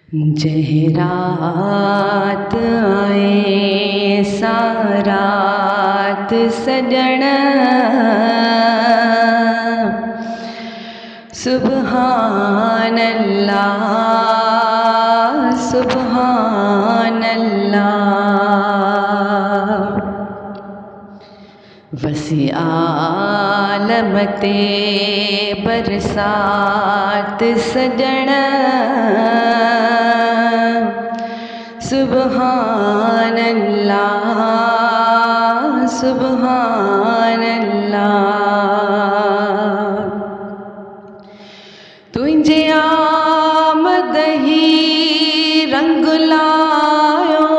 जहरात आए सारात सजण सुबहान अल्लाह सुबहान अल्लाह। वसी आलम ते बरसात सजण सुबहान अल्लाह सुबहान अल्लाह। तुझे आमद ही रंग लायो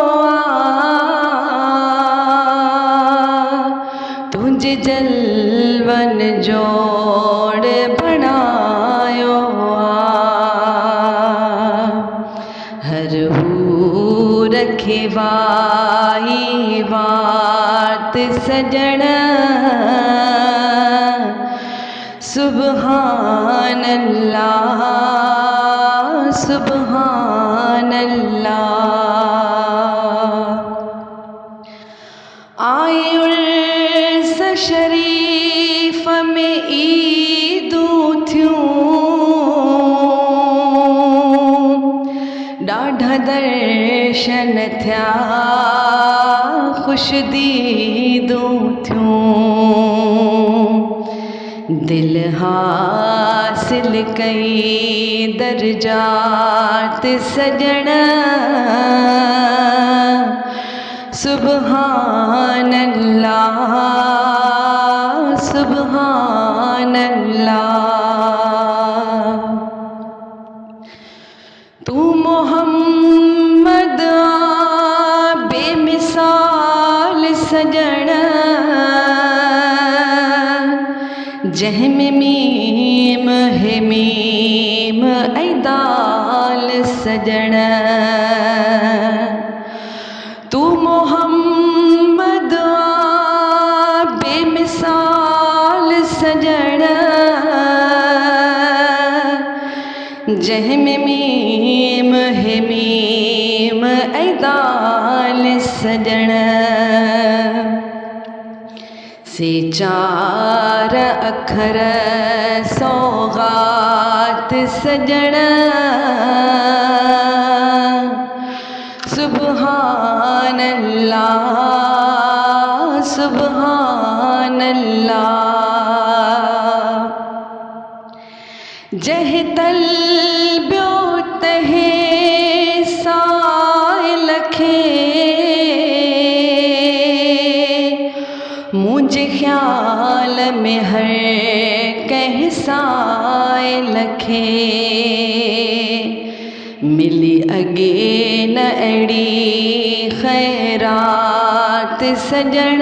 तुझे जलवन जोड़ बनायो हर रखे वाही वात सजण सुबहान अल्लाह सुबहान अल्लाह। आए उर्स शरीफ में ईदूं थियूं ॾाढा दर्शन थिया खुशदीदूं थियूं दिल हासिल कई दर्जात सजण सुबहान अल्लाह सुबहान अल्लाह। तू मोहम्मद बेमिसाल सजण जंहिंमें मीम है मीम ऐं दाल सजण तू मोहम्मद बेमिसाल सजण जंहिंमें मीम है मीम ऐं दाल सजण से चार अखर सौगात सजण सुबहान अल्लाह सुबहान अल्लाह। जह तल ब्यो तहे साइल खे मुझे ख्याल में हर कंहिं साइल खे मिली अगे न अड़ी खैरात सजण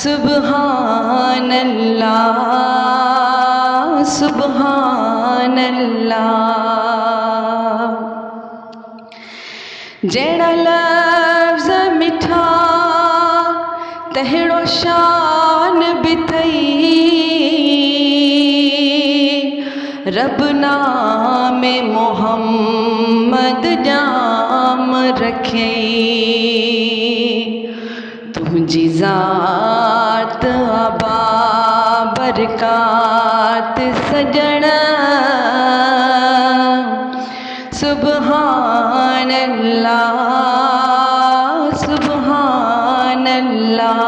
सुबहान अल्लाह सुबहान अल्लाह। जहिड़ा लफ्ज़ मिठा तहिड़ो शान बि थई रब नाम मोहम्मद जाम रखई तुझी ज़ात अबा बरकात सजण सुबहान अल्लाह सुबहान अल्लाह।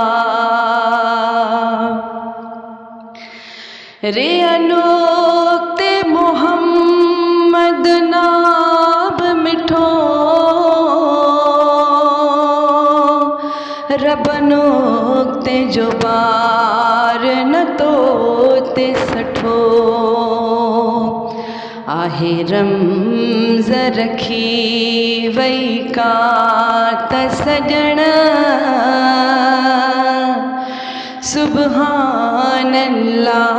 रे अनुक्ते मोहम्मद नाब मिठो रब अनुक्ते जो बार न तो ते सठो आहे रमज़ रखी वई कात सजण सुबहान अल्लाह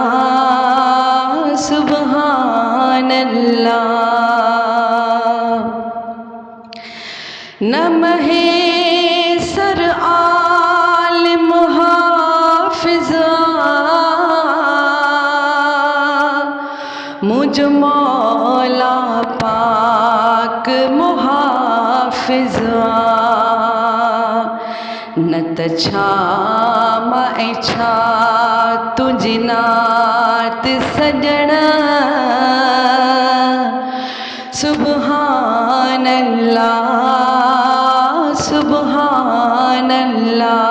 सुबहान अल्लाह। न महेसर आलिम हाफिज़ मुझ मौला पाक मुहाफ़िज़ा न त छा मां छा तुंहिंजी नात सॼणा सुबहान अल्लाह सुबहान अल्लाह।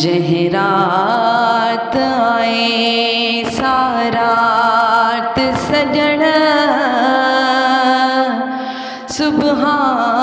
जंहिं रात आए सारात सॼणा सुबहान